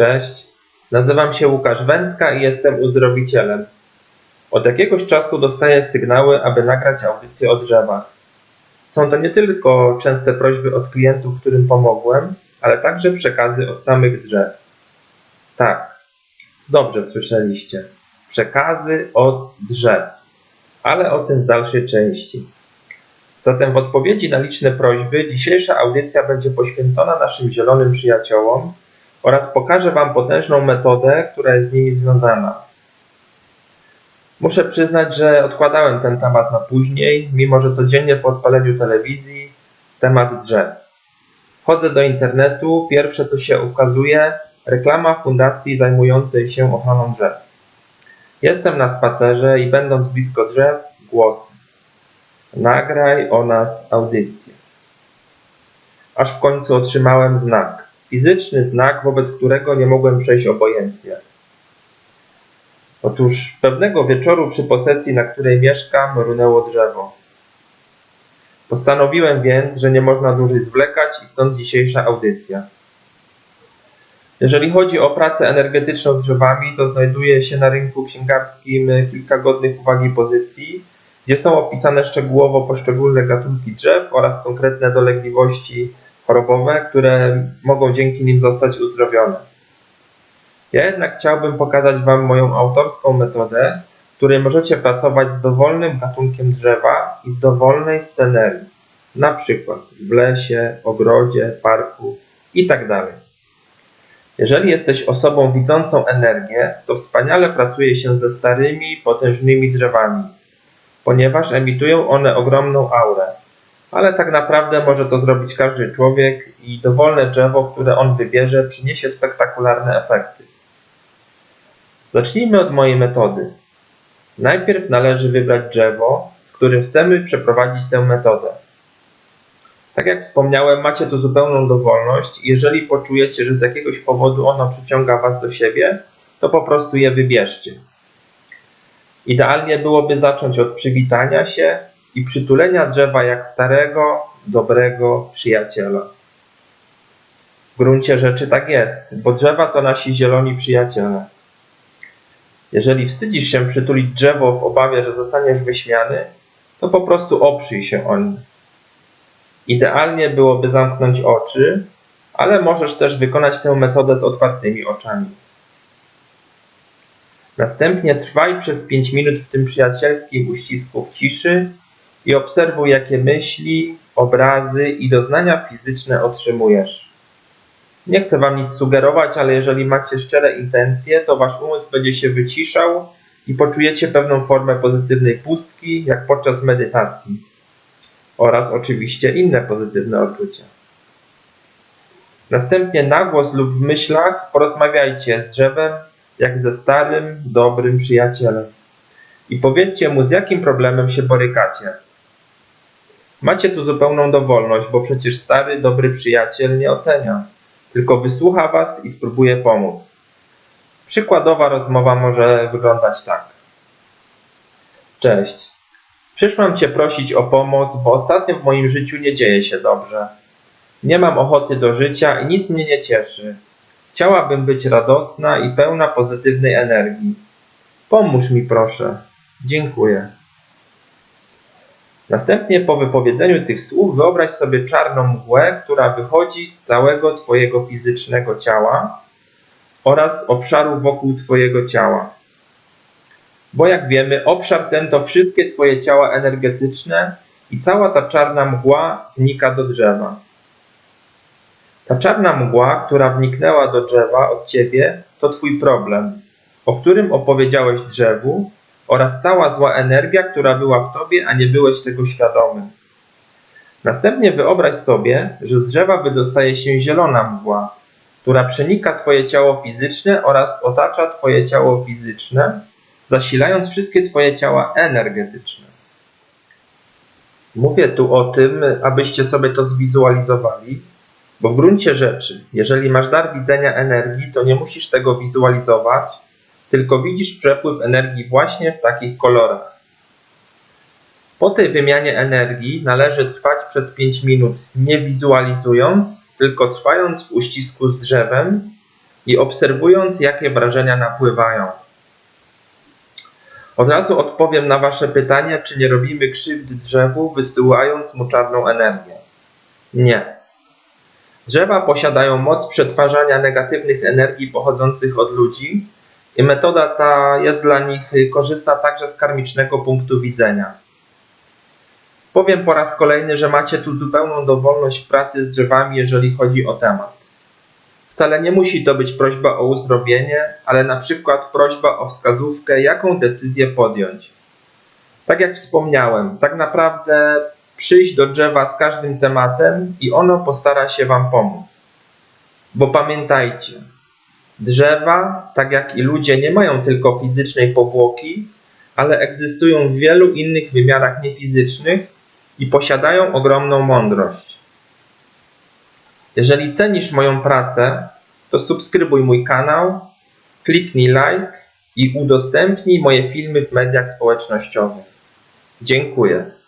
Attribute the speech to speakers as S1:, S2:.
S1: Cześć, nazywam się Łukasz Węcka i jestem uzdrowicielem. Od jakiegoś czasu dostaję sygnały, aby nagrać audycję o drzewach. Są to nie tylko częste prośby od klientów, którym pomogłem, ale także przekazy od samych drzew. Tak, dobrze słyszeliście. Przekazy od drzew, ale o tym w dalszej części. Zatem w odpowiedzi na liczne prośby dzisiejsza audycja będzie poświęcona naszym zielonym przyjaciołom oraz pokażę Wam potężną metodę, która jest z nimi związana. Muszę przyznać, że odkładałem ten temat na później, mimo że codziennie po odpaleniu telewizji temat drzew. Wchodzę do internetu, pierwsze co się ukazuje, reklama fundacji zajmującej się ochroną drzew. Jestem na spacerze i będąc blisko drzew, głosy. Nagraj o nas audycję. Aż w końcu otrzymałem znak. Fizyczny znak, wobec którego nie mogłem przejść obojętnie. Otóż pewnego wieczoru przy posesji, na której mieszkam, runęło drzewo. Postanowiłem więc, że nie można dłużej zwlekać i stąd dzisiejsza audycja. Jeżeli chodzi o pracę energetyczną z drzewami, to znajduje się na rynku księgarskim kilka godnych uwagi pozycji, gdzie są opisane szczegółowo poszczególne gatunki drzew oraz konkretne dolegliwości chorobowe, które mogą dzięki nim zostać uzdrowione. Ja jednak chciałbym pokazać Wam moją autorską metodę, w której możecie pracować z dowolnym gatunkiem drzewa i w dowolnej scenerii, na przykład w lesie, ogrodzie, parku itd. Jeżeli jesteś osobą widzącą energię, to wspaniale pracuje się ze starymi, potężnymi drzewami, ponieważ emitują one ogromną aurę. Ale tak naprawdę może to zrobić każdy człowiek i dowolne drzewo, które on wybierze, przyniesie spektakularne efekty. Zacznijmy od mojej metody. Najpierw należy wybrać drzewo, z którym chcemy przeprowadzić tę metodę. Tak jak wspomniałem, macie tu zupełną dowolność i jeżeli poczujecie, że z jakiegoś powodu ono przyciąga Was do siebie, to po prostu je wybierzcie. Idealnie byłoby zacząć od przywitania się i przytulenia drzewa jak starego, dobrego przyjaciela. W gruncie rzeczy tak jest, bo drzewa to nasi zieloni przyjaciele. Jeżeli wstydzisz się przytulić drzewo w obawie, że zostaniesz wyśmiany, to po prostu oprzyj się o nie. Idealnie byłoby zamknąć oczy, ale możesz też wykonać tę metodę z otwartymi oczami. Następnie trwaj przez 5 minut w tym przyjacielskim uścisku w ciszy i obserwuj, jakie myśli, obrazy i doznania fizyczne otrzymujesz. Nie chcę Wam nic sugerować, ale jeżeli macie szczere intencje, to Wasz umysł będzie się wyciszał i poczujecie pewną formę pozytywnej pustki, jak podczas medytacji. Oraz oczywiście inne pozytywne odczucia. Następnie na głos lub w myślach porozmawiajcie z drzewem, jak ze starym, dobrym przyjacielem. I powiedzcie mu, z jakim problemem się borykacie. Macie tu zupełną dowolność, bo przecież stary, dobry przyjaciel nie ocenia, tylko wysłucha Was i spróbuje pomóc. Przykładowa rozmowa może wyglądać tak. Cześć. Przyszłam Cię prosić o pomoc, bo ostatnio w moim życiu nie dzieje się dobrze. Nie mam ochoty do życia i nic mnie nie cieszy. Chciałabym być radosna i pełna pozytywnej energii. Pomóż mi proszę. Dziękuję. Następnie po wypowiedzeniu tych słów wyobraź sobie czarną mgłę, która wychodzi z całego Twojego fizycznego ciała oraz obszaru wokół Twojego ciała. Bo jak wiemy, obszar ten to wszystkie Twoje ciała energetyczne i cała ta czarna mgła wnika do drzewa. Ta czarna mgła, która wniknęła do drzewa od Ciebie, to Twój problem, o którym opowiedziałeś drzewu oraz cała zła energia, która była w Tobie, a nie byłeś tego świadomy. Następnie wyobraź sobie, że z drzewa wydostaje się zielona mgła, która przenika Twoje ciało fizyczne oraz otacza Twoje ciało fizyczne, zasilając wszystkie Twoje ciała energetyczne. Mówię tu o tym, abyście sobie to zwizualizowali, bo w gruncie rzeczy, jeżeli masz dar widzenia energii, to nie musisz tego wizualizować, tylko widzisz przepływ energii właśnie w takich kolorach. Po tej wymianie energii należy trwać przez 5 minut, nie wizualizując, tylko trwając w uścisku z drzewem i obserwując, jakie wrażenia napływają. Od razu odpowiem na Wasze pytanie, czy nie robimy krzywdy drzewu, wysyłając mu czarną energię. Nie. Drzewa posiadają moc przetwarzania negatywnych energii pochodzących od ludzi i metoda ta jest dla nich korzystna także z karmicznego punktu widzenia. Powiem po raz kolejny, że macie tu zupełną dowolność w pracy z drzewami, jeżeli chodzi o temat. Wcale nie musi to być prośba o uzdrowienie, ale na przykład prośba o wskazówkę, jaką decyzję podjąć. Tak jak wspomniałem, tak naprawdę przyjść do drzewa z każdym tematem i ono postara się Wam pomóc. Bo pamiętajcie, drzewa, tak jak i ludzie, nie mają tylko fizycznej powłoki, ale egzystują w wielu innych wymiarach niefizycznych i posiadają ogromną mądrość. Jeżeli cenisz moją pracę, to subskrybuj mój kanał, kliknij like i udostępnij moje filmy w mediach społecznościowych. Dziękuję.